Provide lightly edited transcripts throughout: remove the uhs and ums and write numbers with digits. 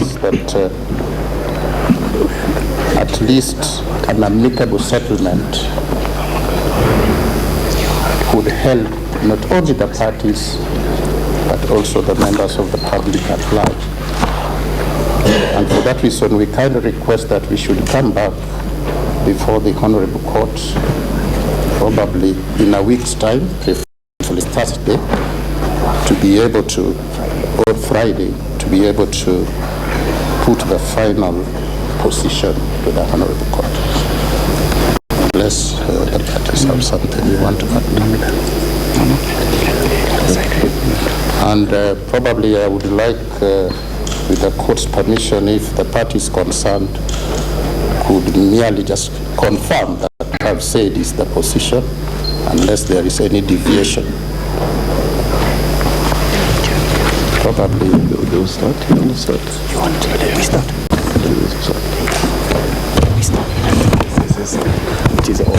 us that at least an amicable settlement would help not only the parties but also the members of the public at large. And for that reason, we kind of request that we should come back before the Honorable Court, probably in a week's time, preferably Thursday, to be able to, or Friday, to be able to put the final position to the Honorable Court. Unless the parties have something we want to add. And probably I would like, with the court's permission, if the parties concerned could merely just confirm that I've said is the position, unless there is any deviation. Probably they'll start. You want to start? You want to let me start? Let me start. It is all.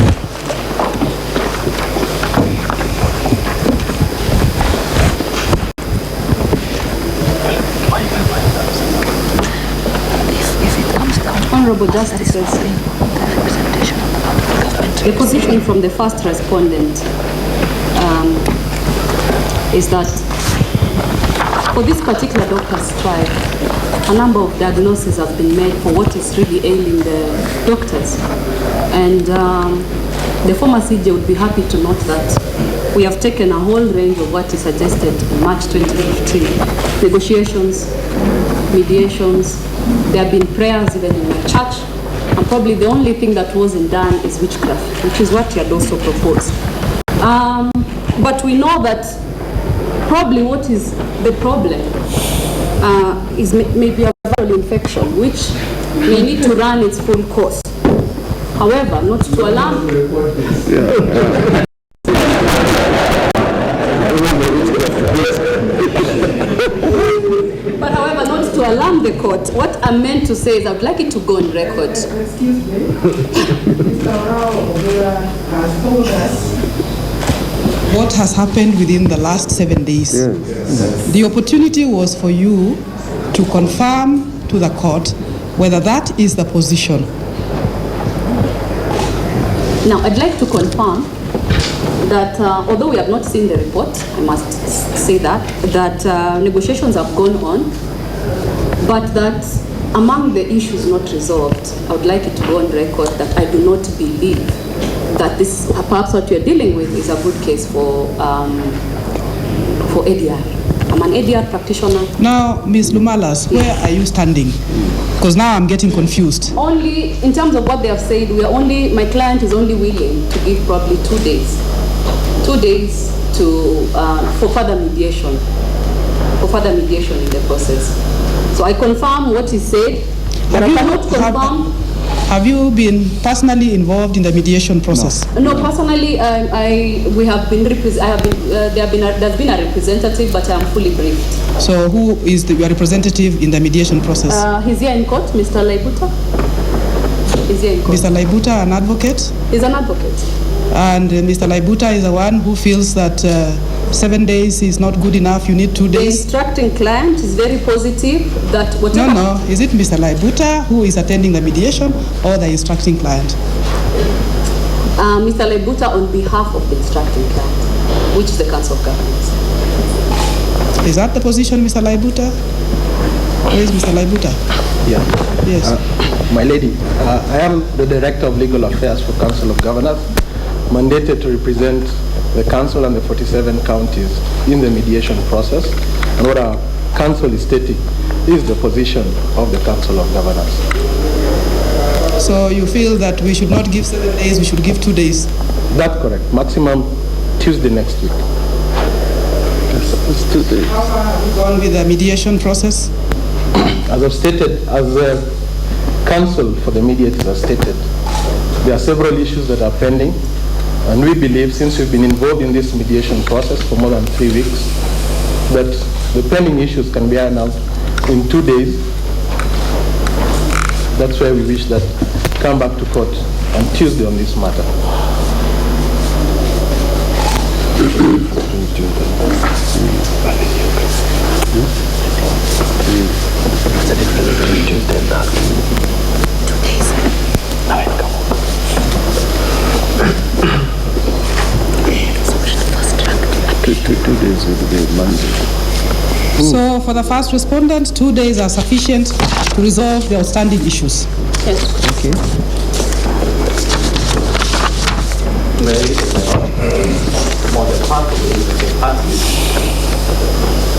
Honorable Justice, the position from the first respondent is that for this particular doctor's strike, a number of diagnoses have been made for what is really ailing the doctors. And the former CJ would be happy to note that we have taken a whole range of what is suggested in March 2015. Negotiations, mediations, there have been prayers even in my church, and probably the only thing that wasn't done is witchcraft, which is what you had also proposed. But we know that probably what is the problem is maybe a viral infection, which may need to run its full course. However, not to alarm. But however, not to alarm the court, what I meant to say is I would like it to go on record. Excuse me. Mr. Rao has told us what has happened within the last 7 days. Yes. The opportunity was for you to confirm to the court whether that is the position. Now, I'd like to confirm that although we have not seen the report, I must say that negotiations have gone on, but that among the issues not resolved, I would like it to go on record that I do not believe that this, perhaps what you're dealing with is a good case for ADR. I'm an ADR practitioner. Now, Ms. Lumalas, where are you standing? Because now I'm getting confused. Only, in terms of what they have said, my client is only willing to give probably 2 days. 2 days to, for further mediation in the process. So I confirm what he said, but I cannot confirm. Have you been personally involved in the mediation process? No, personally, there's been a representative, but I'm fully briefed. So who is your representative in the mediation process? He's here in court, Mr. Laibuta. He's here in court. Mr. Laibuta, an advocate? He's an advocate. And Mr. Laibuta is the one who feels that 7 days is not good enough, you need 2 days? The instructing client is very positive that whatever... No, is it Mr. Laibuta who is attending the mediation or the instructing client? Mr. Laibuta on behalf of the instructing client, which is the Council of Governors. Is that the position, Mr. Laibuta? Where is Mr. Laibuta? Yeah. Yes. My lady, I am the Director of Legal Affairs for Council of Governors, mandated to represent the Council and the 47 counties in the mediation process. And what our Council is stating is the position of the Council of Governors. So you feel that we should not give 7 days, we should give 2 days? That's correct. Maximum Tuesday next week. It's Tuesday. How far have you gone with the mediation process? As I've stated, as the Council for the Mediators has stated, there are several issues that are pending. And we believe, since we've been involved in this mediation process for more than 3 weeks, that the pending issues can be ironed out in 2 days. That's why we wish that come back to court on Tuesday on this matter. 2 days will be Monday. So for the first respondent, 2 days are sufficient to resolve the outstanding issues. Yes. Okay. For the part of the interested parties,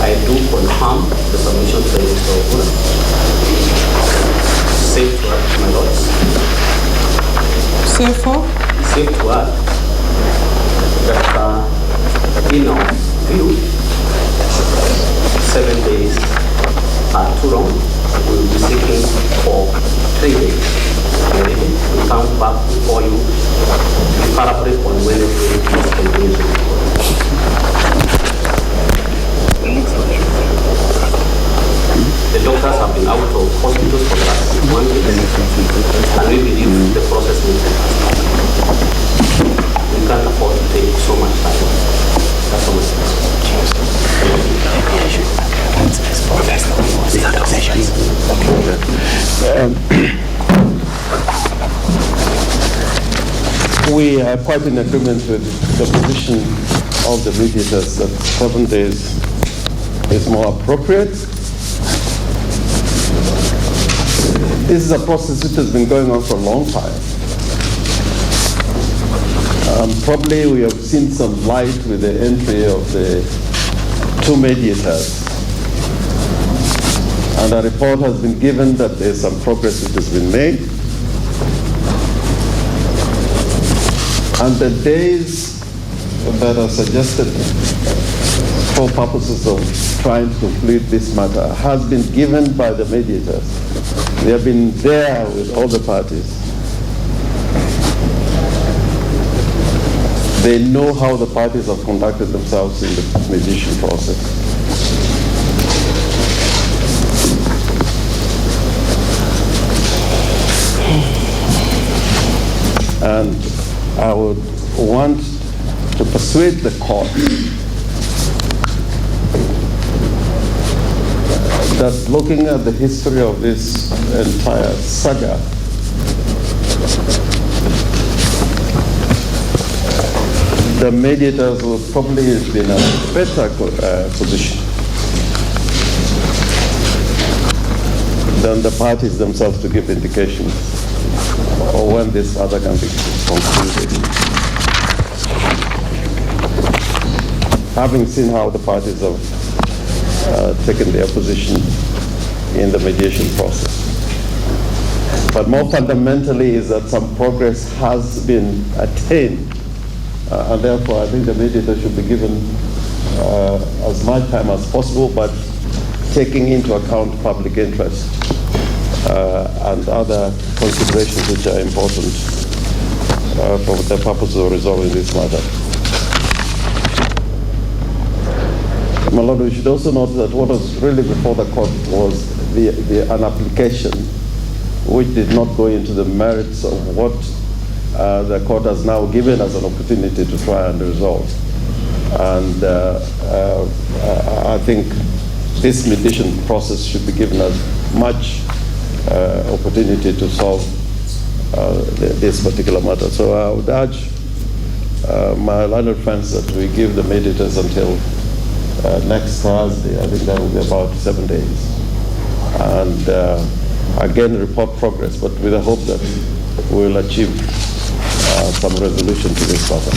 I do confirm the submission to the Minister of Order. Safe to act, my lords. Safe for? Safe to act that in our view, 7 days are too long. We will be seeking for 3 days. We come back before you to elaborate on when it is convenient. The doctors have been out of hospitals for the last 1 week, and we believe the process will take us time. We can't afford to take so much time. That's all We are quite in agreement with the position of the mediators that 7 days is more appropriate. This is a process which has been going on for a long time. Probably we have seen some light with the entry of the 2 mediators. And a report has been given that there's some progress which has been made. And the days that are suggested for purposes of trying to complete this matter has been given by the mediators. They have been there with all the parties. They know how the parties have conducted themselves in the mediation process. And I would want to persuade the court that looking at the history of this entire saga, the mediators would probably be in a better position than the parties themselves to give indications or when this matter can be concluded. Having seen how the parties have taken their position in the mediation process. But more fundamentally is that some progress has been attained, and therefore I think the mediator should be given as much time as possible, but taking into account public interest and other considerations which are important for the purpose of resolving this matter. My Lord, we should also note that what was really before the court was an application which did not go into the merits of what the court has now given us an opportunity to try and resolve. And I think this mediation process should be given us much opportunity to solve this particular matter. So I would urge my learned friends that we give the mediators until next Thursday. I think that will be about 7 days. And again, report progress, but with the hope that we will achieve some resolution to this matter.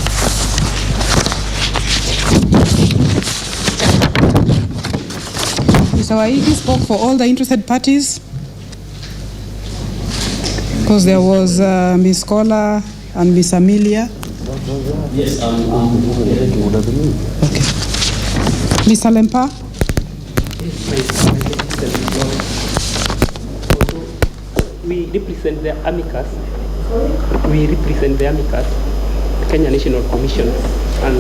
Mr. Waigi spoke for all the interested parties, because there was Ms. Kola and Ms. Amelia. Yes, Okay. Ms. Alempa? We represent the amicus. We represent the amicus, the Kenya National Commission, and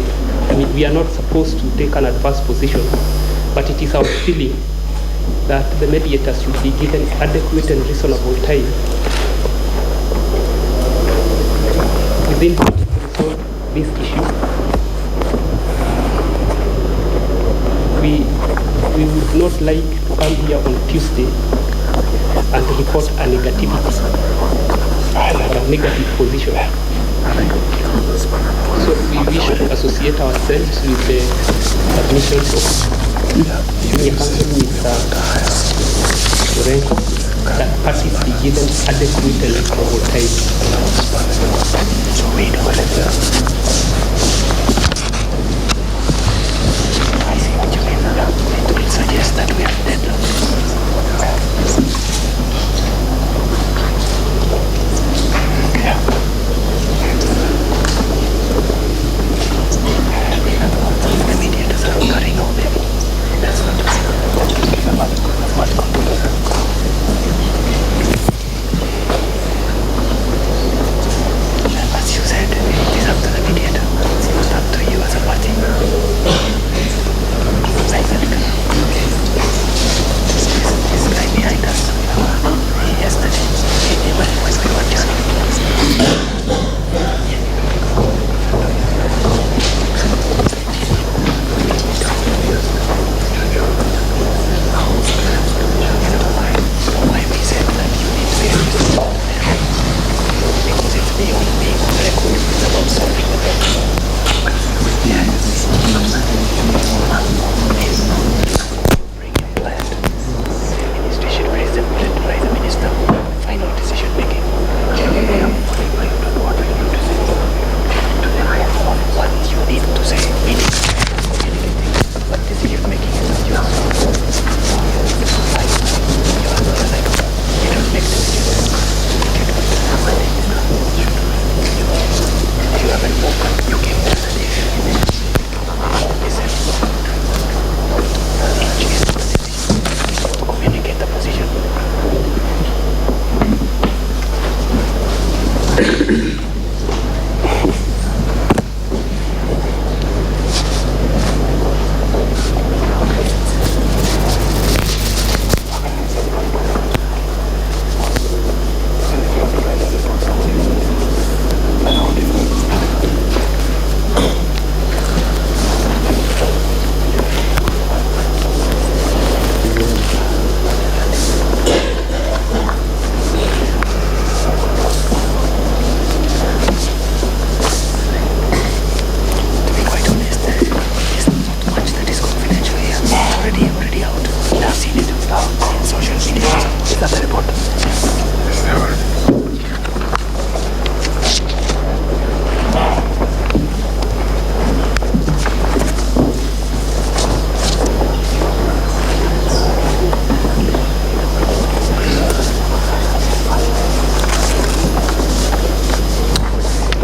we are not supposed to take an adverse position, but it is our feeling that the mediators should be given adequate and reasonable time within which to resolve this issue. We would not like to come here on Tuesday and report a negative position. So we should associate ourselves with the admissions of Junior Council with Lorenco, that parties be given adequate electoral time. So we do it. I see what you mean. It will suggest that we have deadlock. The mediators are cutting all them. That's not as you said, it is up to the mediator. It's not up to you as a party. This guy behind us, yesterday, he was with Johnny.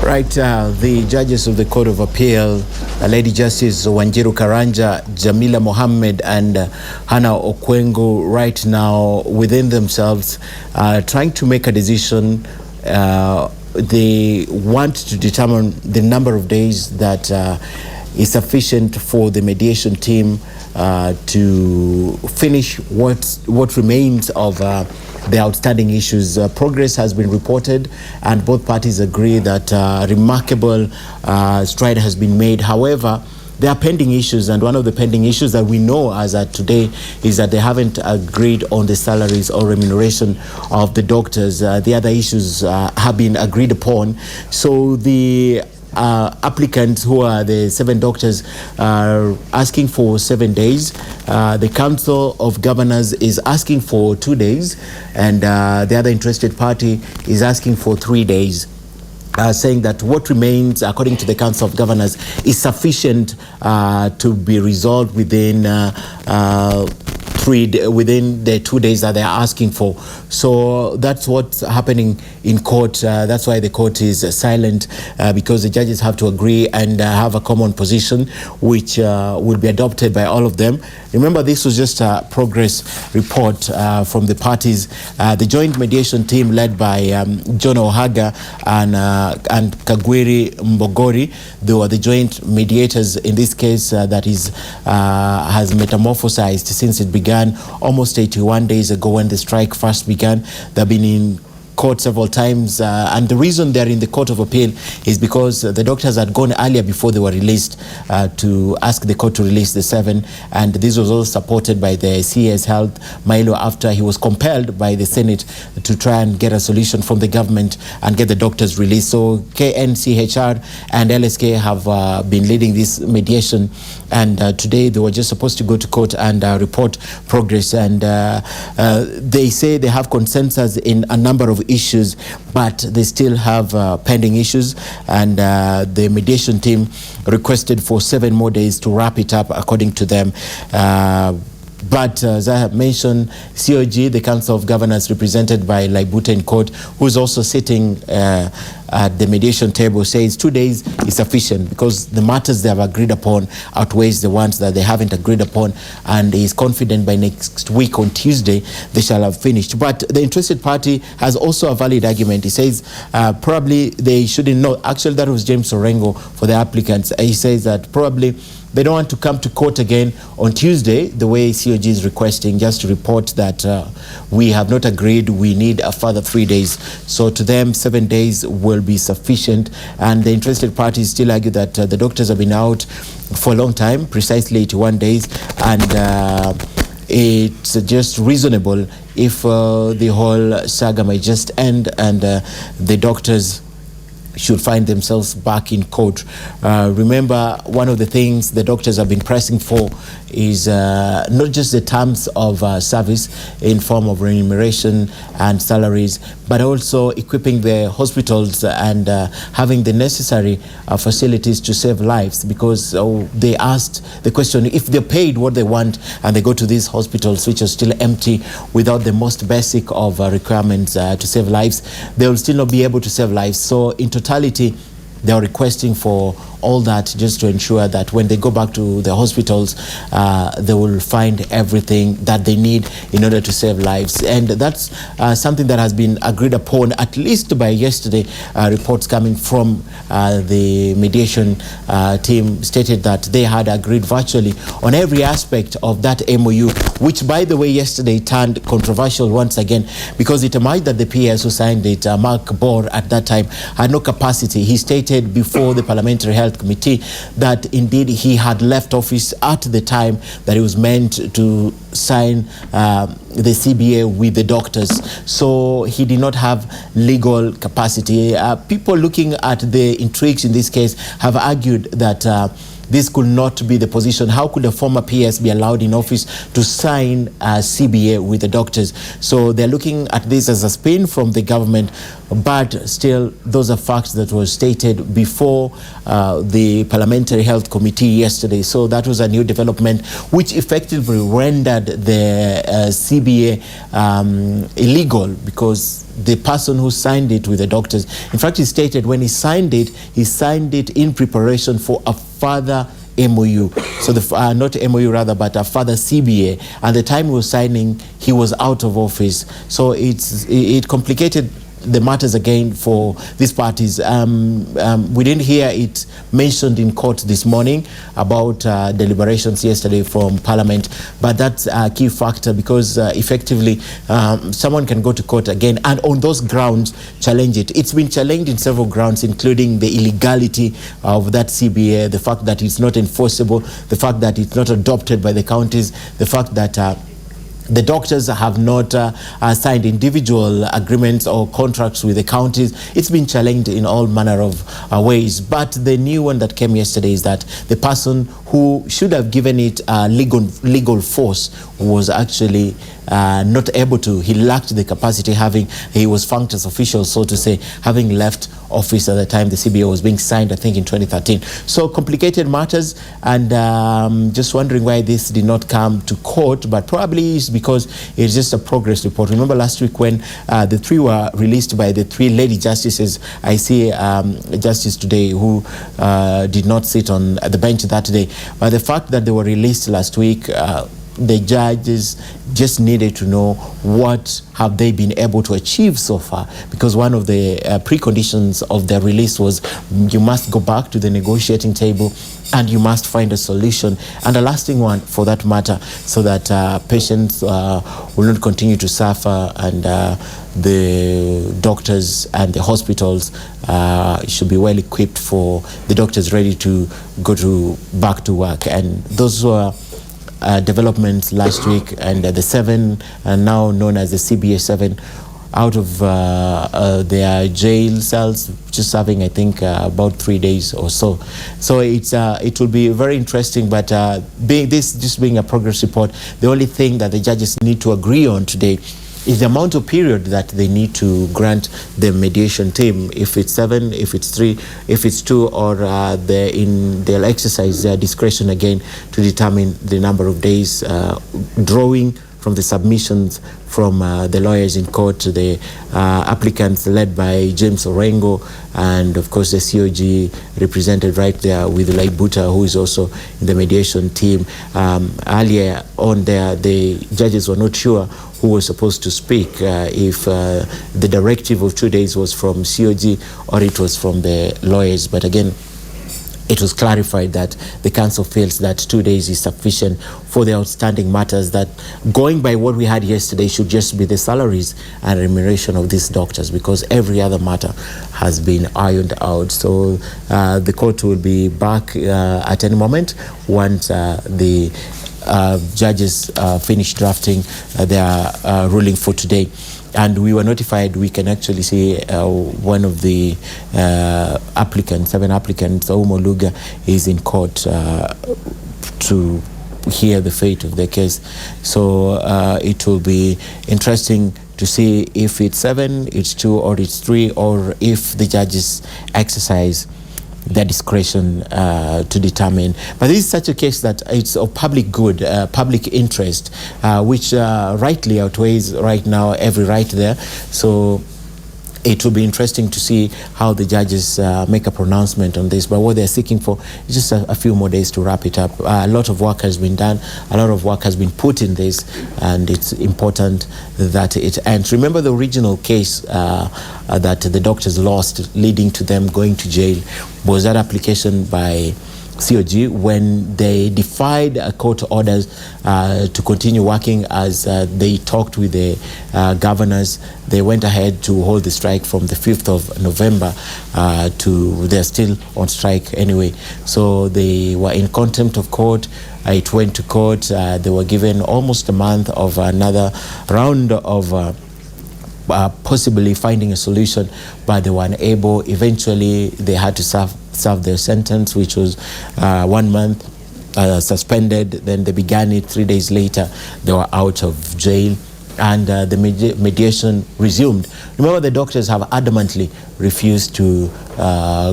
Right, the judges of the Court of Appeal, Lady Justice Wanjiru Karanja, Jamila Mohammed, and Hannah Okwengo, right now within themselves trying to make a decision. They want to determine the number of days that is sufficient for the mediation team to finish what remains of the outstanding issues. Progress has been reported, and both parties agree that remarkable stride has been made. However, there are pending issues, and one of the pending issues that we know as at today is that they haven't agreed on the salaries or remuneration of the doctors. The other issues have been agreed upon. So the applicants, who are the 7 doctors, are asking for 7 days. The Council of Governors is asking for 2 days, and the other interested party is asking for 3 days. Saying that what remains, according to the Council of Governors, is sufficient to be resolved within within the 2 days that they are asking for. So that's what's happening in court. That's why the court is silent, because the judges have to agree and have a common position, which will be adopted by all of them. Remember, this was just a progress report from the parties. The joint mediation team led by John Ohaga and Kagwiri Mbogori, they were the joint mediators in this case that has metamorphosized since it began almost 81 days ago when the strike first began. They've been in court several times, and the reason they're in the Court of Appeal is because the doctors had gone earlier before they were released to ask the court to release the 7, and this was also supported by the CS Health, Milo, after he was compelled by the Senate to try and get a solution from the government and get the doctors released. So KNCHR and LSK have been leading this mediation, and today they were just supposed to go to court and report progress, and they say they have consensus in a number of issues, but they still have pending issues, and the mediation team requested for 7 more days to wrap it up, according to them. But as I have mentioned, COG, the Council of Governors, represented by Laibuta in court, who is also sitting at the mediation table, says 2 days is sufficient because the matters they have agreed upon outweighs the ones that they haven't agreed upon, and he is confident by next week on Tuesday they shall have finished. But the interested party has also a valid argument. He says probably they shouldn't know. Actually, that was James Orengo for the applicants. He says that probably they don't want to come to court again on Tuesday, the way COG is requesting, just to report that we have not agreed, we need a further 3 days. So to them, 7 days will be sufficient. And the interested parties still argue that the doctors have been out for a long time, precisely 81 days, and it's just reasonable if the whole saga may just end and the doctors should find themselves back in court. Remember, one of the things the doctors have been pressing for is not just the terms of service in form of remuneration and salaries, but also equipping the hospitals and having the necessary facilities to save lives, because they asked the question, if they're paid what they want and they go to these hospitals which are still empty without the most basic of requirements to save lives, they will still not be able to save lives. So in totality, they are requesting for all that just to ensure that when they go back to the hospitals, they will find everything that they need in order to save lives. And that's something that has been agreed upon, at least by yesterday. Reports coming from the mediation team stated that they had agreed virtually on every aspect of that MOU, which, by the way, yesterday turned controversial once again, because it emerged that the PS who signed it, Mark Bohr, at that time, had no capacity. He stated before the Parliamentary Health Committee that indeed he had left office at the time that he was meant to sign the CBA with the doctors. So he did not have legal capacity. People looking at the intrigues in this case have argued that this could not be the position. How could a former PS be allowed in office to sign a CBA with the doctors? So they're looking at this as a spin from the government, but still those are facts that were stated before the Parliamentary Health Committee yesterday. So that was a new development which effectively rendered the CBA illegal, because the person who signed it with the doctors, in fact, he stated when he signed it in preparation for a further MOU. So the not MOU rather, but a further CBA. At the time he was signing, he was out of office. So it complicated the matters again for these parties. We didn't hear it mentioned in court this morning about deliberations yesterday from Parliament, but that's a key factor, because effectively someone can go to court again and on those grounds challenge it. It's been challenged in several grounds, including the illegality of that CBA, the fact that it's not enforceable, the fact that it's not adopted by the counties, the fact that the doctors have not signed individual agreements or contracts with the counties. It's been challenged in all manner of ways. But the new one that came yesterday is that the person who should have given it legal force was actually not able to. He lacked the capacity, he was funked as official, so to say, having left office at the time the CBA was being signed, I think in 2013. So complicated matters, and just wondering why this did not come to court, but probably it's because it's just a progress report. Remember last week when the 3 were released by the 3 lady justices. I see a justice today who did not sit on the bench that day, but the fact that they were released last week, the judges just needed to know what have they been able to achieve so far, because one of the preconditions of their release was you must go back to the negotiating table and you must find a solution, and a lasting one for that matter, so that patients will not continue to suffer, and the doctors and the hospitals should be well equipped for the doctors ready to go back to work. And those were developments last week, and the 7, now known as the CBA 7, out of their jail cells, just serving, I think, about 3 days or so. So it will be very interesting, but being a progress report, the only thing that the judges need to agree on today is the amount of period that they need to grant the mediation team. If it's 7, if it's 3, if it's 2, or they'll exercise their discretion again to determine the number of days, drawing from the submissions from the lawyers in court, to the applicants led by James Orengo, and of course the COG represented right there with Laibuta, who is also in the mediation team. Earlier on there, the judges were not sure who was supposed to speak, if the directive of 2 days was from COG or it was from the lawyers. But again, it was clarified that the council feels that 2 days is sufficient for the outstanding matters, that going by what we had yesterday should just be the salaries and remuneration of these doctors, because every other matter has been ironed out. So the court will be back at any moment once the judges finish drafting their ruling for today. And we were notified we can actually see one of the applicants, 7 applicants, Oumo Luga, is in court to hear the fate of their case. So it will be interesting to see if it's 7, it's 2, or it's 3, or if the judges exercise their discretion to determine. But this is such a case that it's of public good, public interest, which rightly outweighs right now every right there. So it will be interesting to see how the judges make a pronouncement on this. But what they're seeking for is just a few more days to wrap it up. A lot of work has been done, a lot of work has been put in this, and it's important that it ends. Remember the original case that the doctors lost, leading to them going to jail, was that application by COG when they defied court orders to continue working as they talked with the governors. They went ahead to hold the strike from the 5th of November they're still on strike anyway. So they were in contempt of court. It went to court. They were given almost a month of another round of possibly finding a solution, but they were unable. Eventually, they had to serve their sentence, which was 1 month suspended. Then they began it 3 days later. They were out of jail, and the mediation resumed. Remember, the doctors have adamantly refused to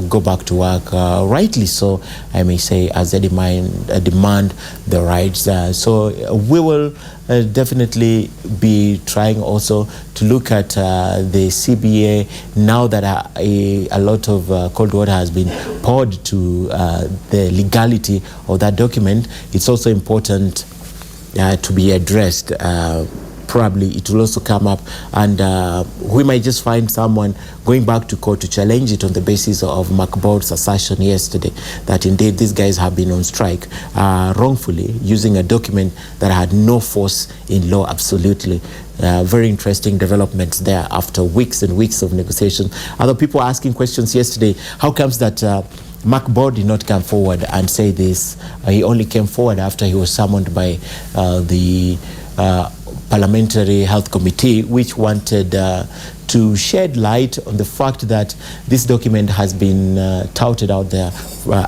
go back to work, rightly so, I may say, as they demand the rights. So we will definitely be trying also to look at the CBA now that a lot of cold water has been poured to the legality of that document. It's also important to be addressed. Probably it will also come up, and we might just find someone going back to court to challenge it on the basis of McBoard's assertion yesterday that indeed these guys have been on strike wrongfully, using a document that had no force in law, absolutely. Very interesting developments there after weeks and weeks of negotiation. Other people asking questions yesterday, how comes that McBoard did not come forward and say this? He only came forward after he was summoned by the Parliamentary Health Committee, which wanted to shed light on the fact that this document has been touted out there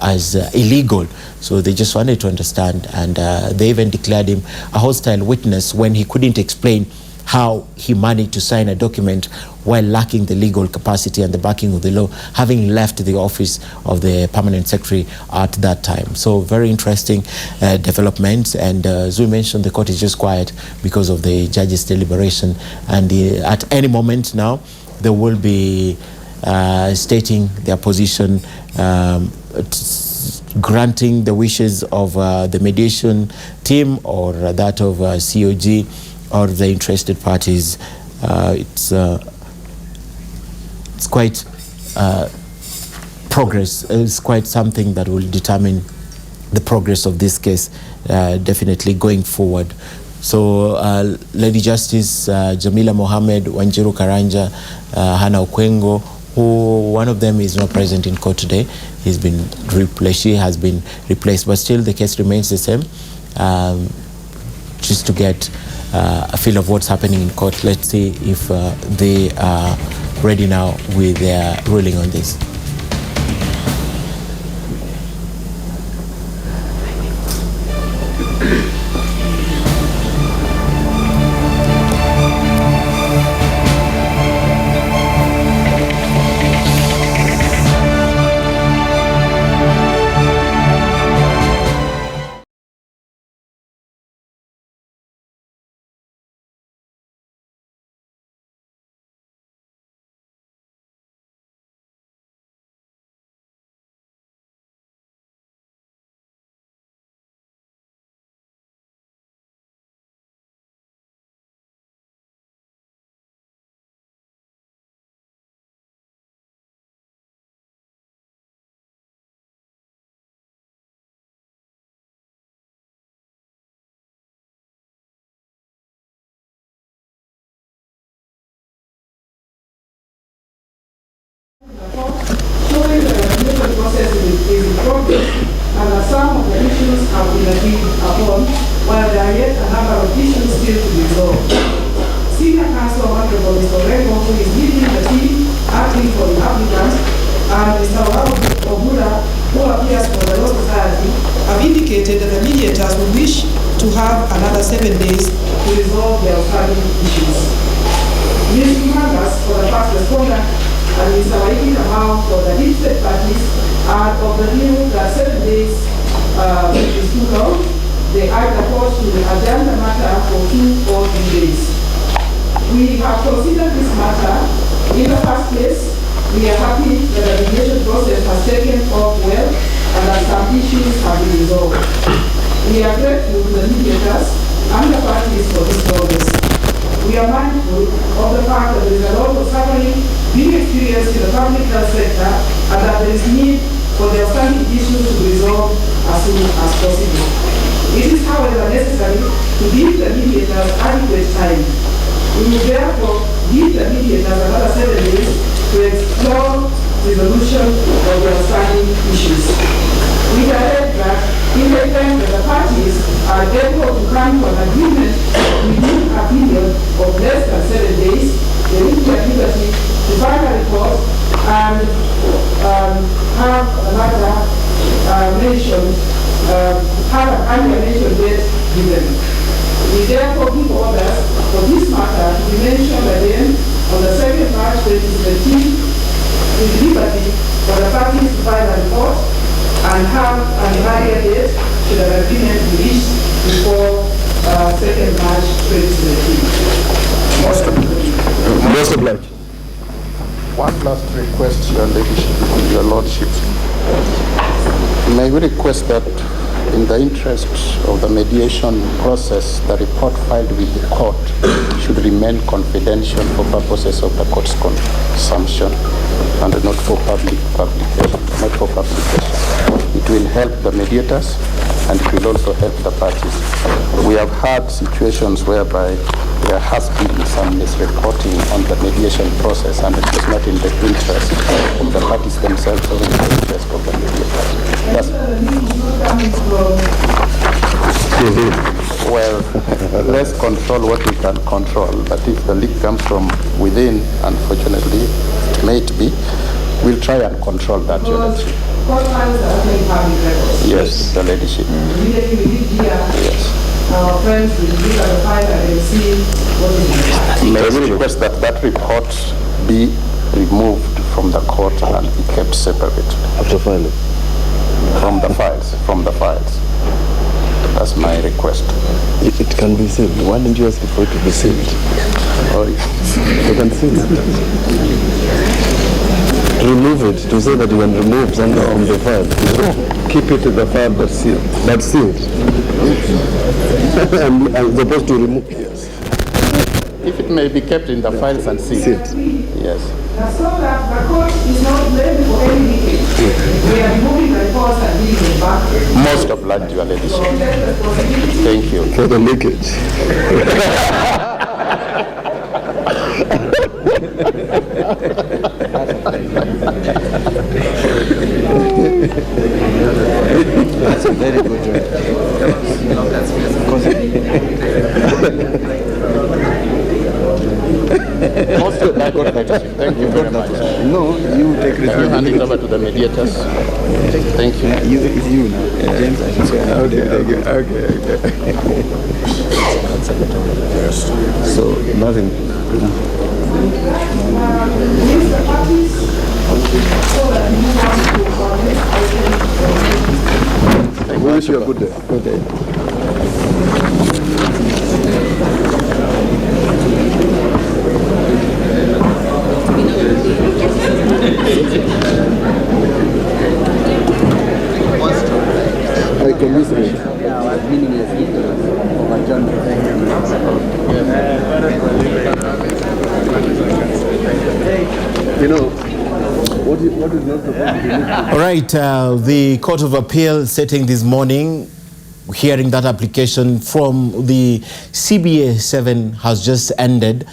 as illegal. So they just wanted to understand, and they even declared him a hostile witness when he couldn't explain how he managed to sign a document while lacking the legal capacity and the backing of the law, having left the office of the permanent secretary at that time. So very interesting developments, and as we mentioned, the court is just quiet because of the judges' deliberation, and at any moment now they will be stating their position, granting the wishes of the mediation team or that of COG or the interested parties. It's quite progress. It's quite something that will determine the progress of this case definitely going forward. So Lady Justice Jamila Mohammed, Wanjiru Karanja, Hannah Okwengo, who one of them is not present in court today. He's been replaced, she has been replaced, but still the case remains the same. Just to get a feel of what's happening in court, let's see if they are ready now with their ruling on this. Showing that the admission process is in progress and that some of the issues have been agreed upon, while there are yet a number of issues still to be resolved. Senior Counsel Honorable Mr. Rengo, who is leading the team acting for the applicant, and Mr. Obuda, who appears for the Law Society, have indicated that the mediators will wish to have another 7 days to resolve their outstanding issues. Ms. Mangas, for the first respondent, and Mr. Waiki Kamau for the interested parties are of the view that 7 days is too long. They are proposed to adjourn the matter for 2 or 3 days. We have considered this matter. In the first place, we are happy that the mediation process has taken off well and that some issues have been resolved. We are grateful to the mediators and the parties for this progress. We are mindful of the fact that there is a lot of suffering being experienced in the public health sector and that there is need for the outstanding issues to be resolved as soon as possible. It is, however, necessary to give the mediators adequate time. We will therefore give the mediators another 7 days to explore resolution of the outstanding issues. We direct that in the event that the parties are able to come to an agreement within a period of less than 7 days, they will be at liberty to file a report and have another have an annual mention date given. We therefore give orders for this matter to be mentioned again on the 2nd March 2017 with liberty for the parties to file a report and have an earlier date should an agreement be reached before 2nd March 2017. Most obliged. One last request, Your Lordship. May we request that in the interest of the mediation process, the report filed with the court should remain confidential for purposes of the court's consumption and not for publication. It will help the mediators and it will also help the parties. We have had situations whereby there has been some misreporting on the mediation process and it is not in the interest of the parties themselves or in the interest of the mediators. Well, let's control what we can control, but if the leak comes from within, unfortunately, it may be, we'll try and control that. Yes, the ladyship. Yes. Our friends will look at the file and see what is May we request that that report be removed from the court and be kept separate? After filing? From the files. That's my request. It can be saved. Why didn't you ask for it to be saved? Oh, yes. You can save it. Remove it to say that you can remove something from the file. Keep it in the file but sealed. I'm supposed to remove. Yes. if it may be kept in the files and sealed. Yes. So that the court is not ready for any leakage. We are removing the reports and leaving it back. Most obliged, Your Ladyship. Thank you. For the leakage. That's a very good job. Most obliged, Your Ladyship. Thank you very much. No, you take Can you hand it responsibility. over to the mediators? Thank you. It's you now. James, I should say. Okay. So, nothing. We wish you a good day. Good day. I can listen. You know, what is not supposed to be All right, the Court of Appeal sitting this morning, hearing that application from the CBA 7 has just ended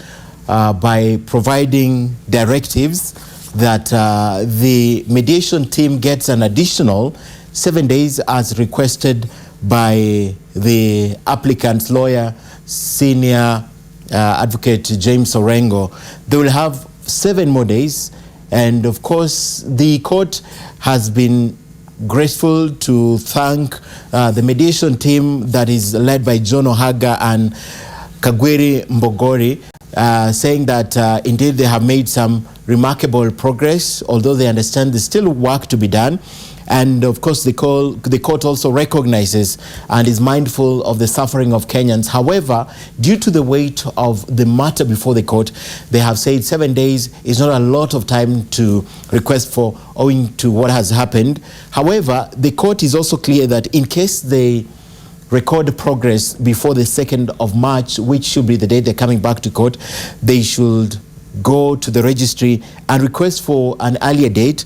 by providing directives that the mediation team gets an additional 7 days as requested by the applicant's lawyer, senior advocate James Orengo. They will have 7 more days. And of course, the court has been grateful to thank the mediation team that is led by John Ohaga and Kagweri Mbogori, saying that indeed they have made some remarkable progress, although they understand there's still work to be done. And of course, the court also recognizes and is mindful of the suffering of Kenyans. However, due to the weight of the matter before the court, they have said 7 days is not a lot of time to request for owing to what has happened. However, the court is also clear that in case they record progress before the 2nd of March, which should be the date they're coming back to court, they should go to the registry and request for an earlier date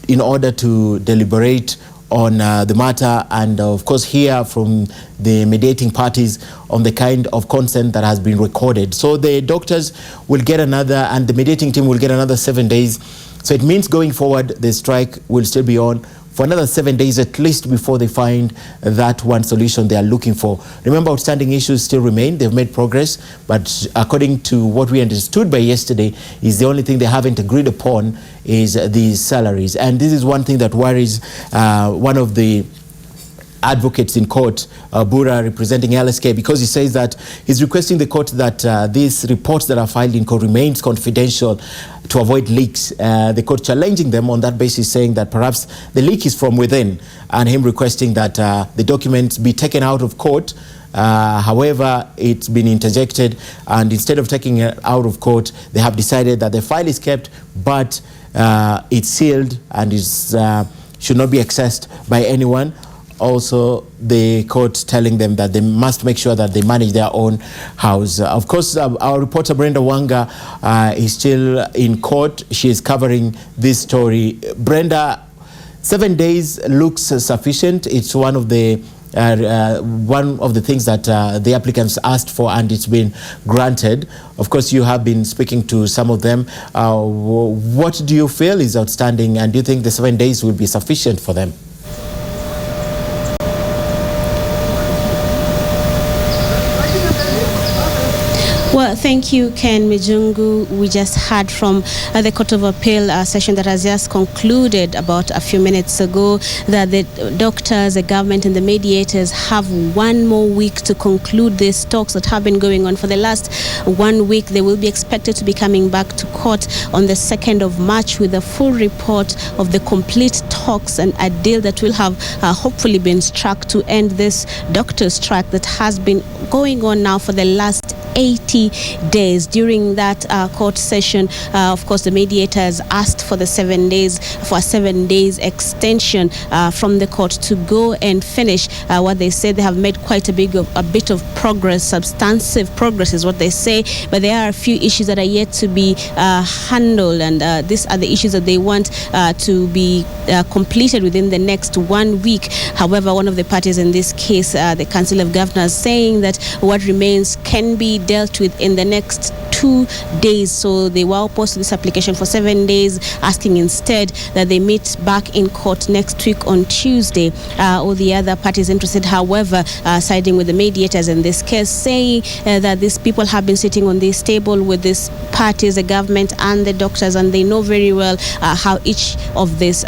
in order to deliberate on the matter and of course hear from the mediating parties on the kind of consent that has been recorded. So the doctors will get another, and the mediating team will get another 7 days. So it means going forward, the strike will still be on for another 7 days at least before they find that one solution they are looking for. Remember, outstanding issues still remain. They've made progress, but according to what we understood by yesterday, is the only thing they haven't agreed upon is the salaries. And this is one thing that worries one of the advocates in court, Bura, representing LSK, because he says that he's requesting the court that these reports that are filed in court remains confidential to avoid leaks. The court challenging them on that basis, saying that perhaps the leak is from within, and him requesting that the documents be taken out of court. However, it's been interjected, and instead of taking it out of court, they have decided that the file is kept, but it's sealed and is should not be accessed by anyone. Also, the court telling them that they must make sure that they manage their own house. Of course, our reporter Brenda Wanga is still in court. She is covering this story. Brenda, 7 days looks sufficient. It's one of the things that the applicants asked for, and it's been granted. Of course, you have been speaking to some of them. What do you feel is outstanding, and do you think the 7 days will be sufficient for them? Well, thank you, Ken Mijungu. We just heard from the Court of Appeal session that has just concluded about a few minutes ago that the doctors, the government and the mediators have 1 more week to conclude these talks that have been going on for the last 1 week. They will be expected to be coming back to court on the 2nd of March with a full report of the complete talks and a deal that will have hopefully been struck to end this doctor strike that has been going on now for the last 80 days. During that court session, of course, the mediators asked for the 7 days, for a 7 days extension from the court to go and finish what they say they have made quite a bit of progress, substantive progress is what they say, but there are a few issues that are yet to be handled, and these are the issues that they want to be completed within the next 1 week. However, one of the parties in this case, the Council of Governors, saying that what remains can be dealt with in the next 2 days. So they were opposed to this application for 7 days, asking instead that they meet back in court next week on Tuesday. All the other parties interested, however, siding with the mediators in this case, saying that these people have been sitting on this table with these parties, the government and the doctors, and they know very well how each of these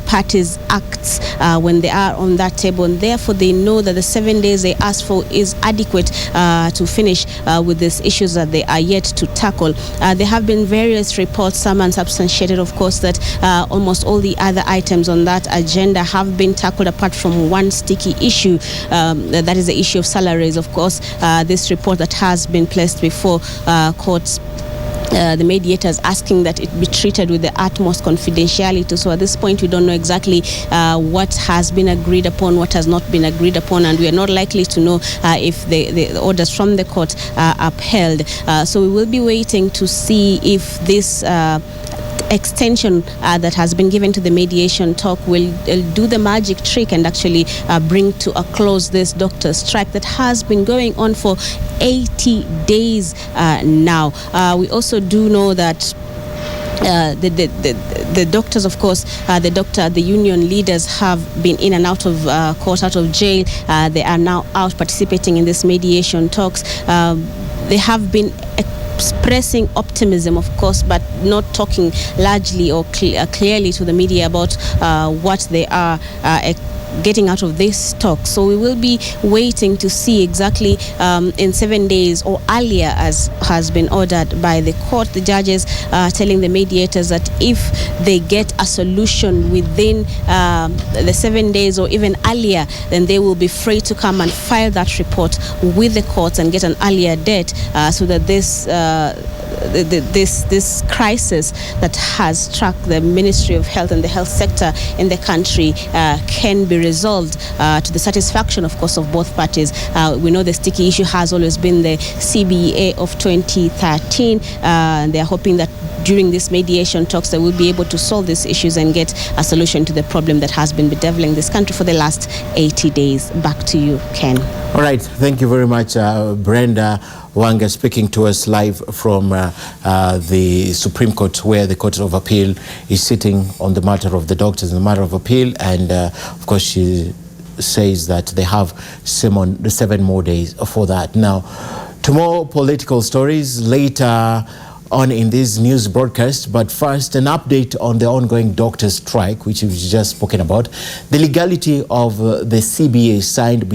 parties acts when they are on that table, and therefore they know that the 7 days they asked for is adequate to finish with these issues that they are yet to tackle. There have been various reports, some unsubstantiated, of course, that almost all the other items on that agenda have been tackled apart from one sticky issue, that is the issue of salaries. Of course, this report that has been placed before courts, the mediators asking that it be treated with the utmost confidentiality. So at this point, we don't know exactly what has been agreed upon, what has not been agreed upon, and we are not likely to know if the orders from the court are upheld. So we will be waiting to see if this extension that has been given to the mediation talk will do the magic trick and actually bring to a close this doctor's strike that has been going on for 80 days now. We also do know that the doctors, of course, the union leaders have been in and out of court, out of jail. They are now out participating in this mediation talks. They have been expressing optimism, of course, but not talking largely or clearly to the media about what they are getting out of this talk. So we will be waiting to see exactly in 7 days or earlier, as has been ordered by the court, the judges telling the mediators that if they get a solution within the 7 days or even earlier, then they will be free to come and file that report with the courts and get an earlier date so that this crisis that has struck the Ministry of Health and the health sector in the country can be resolved to the satisfaction, of course, of both parties. We know the sticky issue has always been the CBA of 2013. They are hoping that during this mediation talks they will be able to solve these issues and get a solution to the problem that has been bedeviling this country for the last 80 days. Back to you, Ken. All right, thank you very much, Brenda Wanga, speaking to us live from the Supreme Court, where the Court of Appeal is sitting on the matter of the doctors in the matter of appeal, and of course she says that they have 7 more days for that. Now, to more political stories later on in this news broadcast, but first an update on the ongoing doctor strike, which we've just spoken about, the legality of the CBA signed